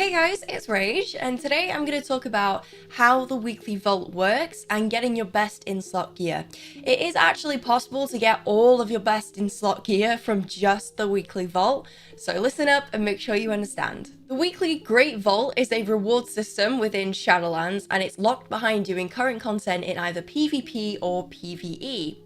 Hey guys, it's Rage, and today I'm going to talk about how the weekly vault works and getting your best in-slot gear. It is actually possible to get all of your best in-slot gear from just the weekly vault, so listen up and make sure you understand. The weekly Great Vault is a reward system within Shadowlands, and it's locked behind doing current content in either PvP or PvE.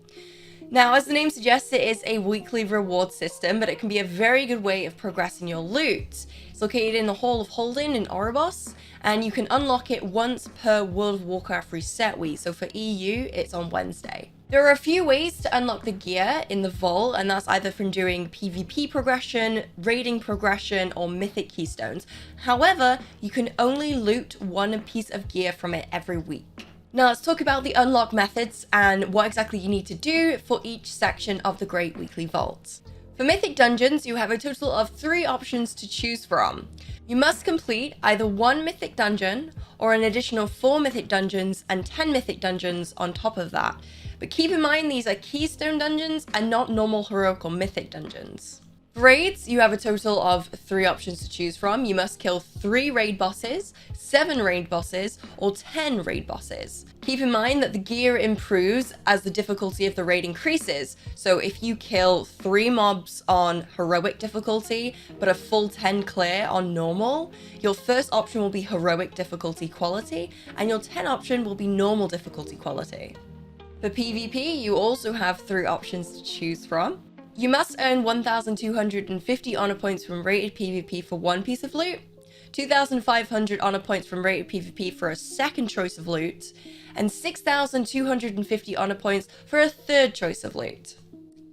Now, as the name suggests, it is a weekly reward system, but it can be a very good way of progressing your loot. It's located in the Hall of Holding in Oribos, and you can unlock it once per World of Warcraft reset week, so for EU, it's on Wednesday. There are a few ways to unlock the gear in the vault, and that's either from doing PvP progression, raiding progression, or mythic keystones. However, you can only loot one piece of gear from it every week. Now let's talk about the unlock methods and what exactly you need to do for each section of the Great Weekly Vault. For Mythic Dungeons, you have a total of 3 options to choose from. You must complete either 1 Mythic Dungeon or an additional 4 Mythic Dungeons and 10 Mythic Dungeons on top of that. But keep in mind these are Keystone Dungeons and not normal Heroic or Mythic Dungeons. For raids, you have a total of 3 options to choose from. You must kill 3 raid bosses, 7 raid bosses, or 10 raid bosses. Keep in mind that the gear improves as the difficulty of the raid increases. So if you kill 3 mobs on heroic difficulty, but a full 10 clear on normal, your first option will be heroic difficulty quality, and your 10 option will be normal difficulty quality. For PvP, you also have 3 options to choose from. You must earn 1,250 honor points from rated PvP for 1 piece of loot, 2,500 honor points from rated PvP for a second choice of loot, and 6,250 honor points for a third choice of loot.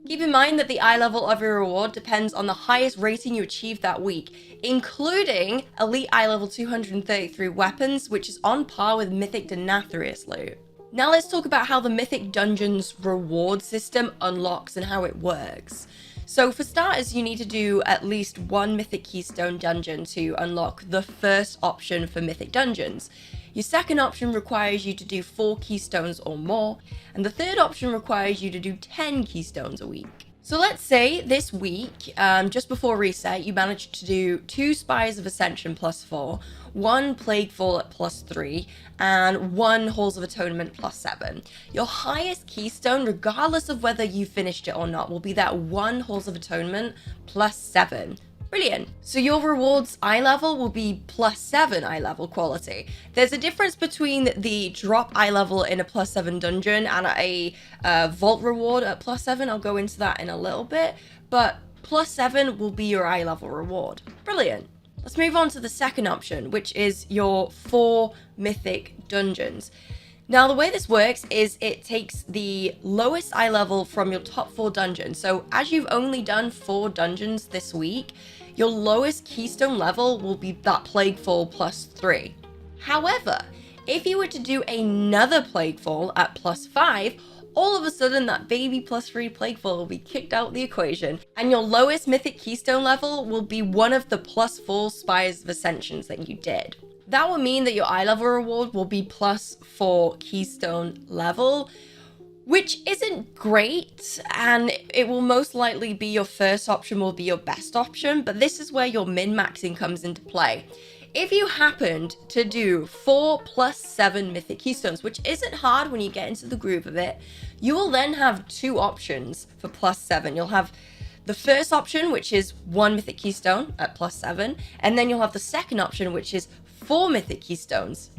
Keep in mind that the eye level of your reward depends on the highest rating you achieve that week, including elite eye level 233 weapons, which is on par with Mythic Denathrius loot. Now let's talk about how the Mythic Dungeons reward system unlocks and how it works. So for starters, you need to do at least 1 Mythic Keystone dungeon to unlock the first option for Mythic Dungeons. Your second option requires you to do 4 Keystones or more, and the third option requires you to do 10 Keystones a week. So let's say this week, just before reset, you managed to do 2 Spires of Ascension +4, 1 Plaguefall at +3, and 1 Halls of Atonement +7. Your highest keystone, regardless of whether you finished it or not, will be that 1 Halls of Atonement +7. Brilliant. So your rewards eye level will be +7 eye level quality. There's a difference between the drop eye level in a +7 dungeon and a vault reward at +7. I'll go into that in a little bit, but +7 will be your eye level reward. Brilliant. Let's move on to the second option, which is your 4 Mythic Dungeons. Now, the way this works is it takes the lowest eye level from your top 4 dungeons. So as you've only done 4 dungeons this week, your lowest keystone level will be that Plaguefall +3. However, if you were to do another Plaguefall at +5, all of a sudden that baby +3 Plaguefall will be kicked out the equation, and your lowest Mythic Keystone level will be one of the +4 Spires of Ascensions that you did. That will mean that your eye level reward will be +4 Keystone level, which isn't great, and it will most likely be your first option will be your best option, but this is where your min-maxing comes into play. If you happened to do 4 + 7 Mythic Keystones, which isn't hard when you get into the groove of it, you will then have 2 options for +7. You'll have the first option, which is 1 Mythic Keystone at +7, and then you'll have the second option, which is 4 Mythic Keystones.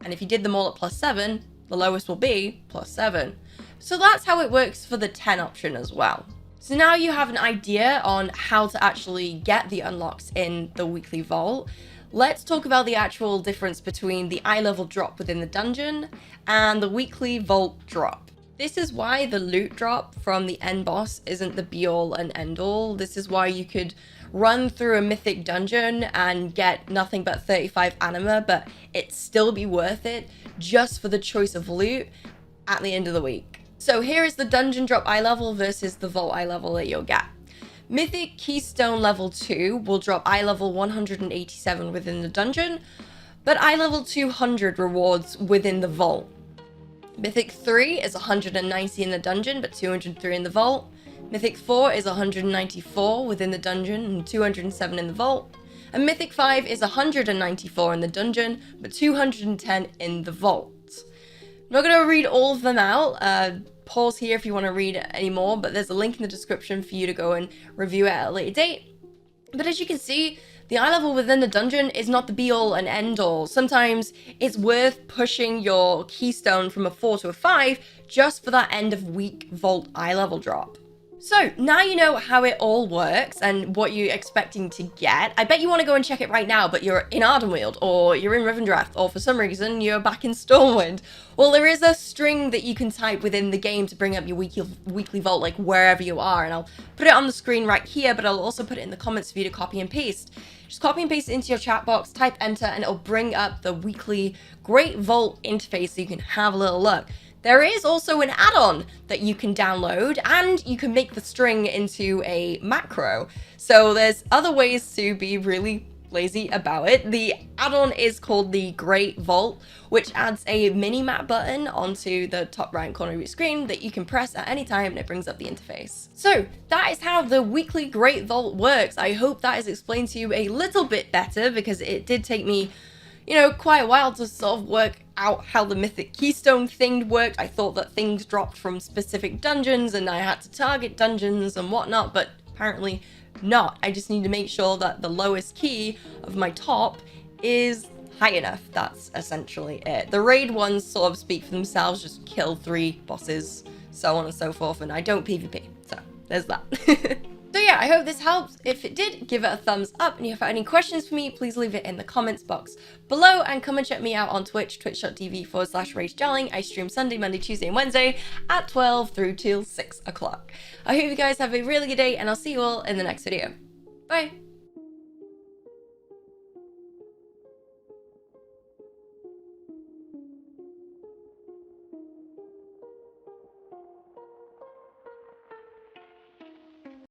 And if you did them all at +7, the lowest will be +7. So that's how it works for the 10 option as well. So now you have an idea on how to actually get the unlocks in the weekly vault. Let's talk about the actual difference between the eye level drop within the dungeon and the weekly vault drop. This is why the loot drop from the end boss isn't the be all and end all. This is why you could run through a mythic dungeon and get nothing but 35 anima, but it'd still be worth it just for the choice of loot at the end of the week. So here is the dungeon drop eye level versus the vault eye level that you'll get. Mythic Keystone level 2 will drop eye level 187 within the dungeon, but eye level 200 rewards within the vault. Mythic 3 is 190 in the dungeon, but 203 in the vault. Mythic 4 is 194 within the dungeon and 207 in the vault. And Mythic 5 is 194 in the dungeon, but 210 in the vault. I'm not going to read all of them out. Pause here if you want to read any more, but there's a link in the description for you to go and review it at a later date. But as you can see, the eye level within the dungeon is not the be-all and end-all. Sometimes it's worth pushing your keystone from a 4 to a 5 just for that end of week vault eye level drop. So now you know how it all works and what you're expecting to get. I bet you want to go and check it right now, but you're in Ardenweald, or you're in Rivendreth, or for some reason you're back in Stormwind. Well, there is a string that you can type within the game to bring up your weekly vault, like wherever you are, and I'll put it on the screen right here, but I'll also put it in the comments for you to copy and paste. Just copy and paste it into your chat box, type enter, and it'll bring up the weekly Great Vault interface so you can have a little look. There is also an add-on that you can download, and you can make the string into a macro. So there's other ways to be really lazy about it. The add-on is called the Great Vault, which adds a mini-map button onto the top right corner of your screen that you can press at any time, and it brings up the interface. So that is how the weekly Great Vault works. I hope that has explained to you a little bit better, because it did take me, you know, quite a while to sort of work out how the Mythic Keystone thing worked. I thought that things dropped from specific dungeons and I had to target dungeons and whatnot, but apparently not. I just need to make sure that the lowest key of my top is high enough. That's essentially it. The raid ones sort of speak for themselves, just kill 3 bosses, so on and so forth, and I don't PvP, so there's that. So yeah, I hope this helps. If it did, give it a thumbs up, and if you have any questions for me, please leave it in the comments box below, and come and check me out on Twitch, twitch.tv/ragedarling. I stream Sunday, Monday, Tuesday, and Wednesday at 12 through till 6 o'clock. I hope you guys have a really good day, and I'll see you all in the next video. Bye!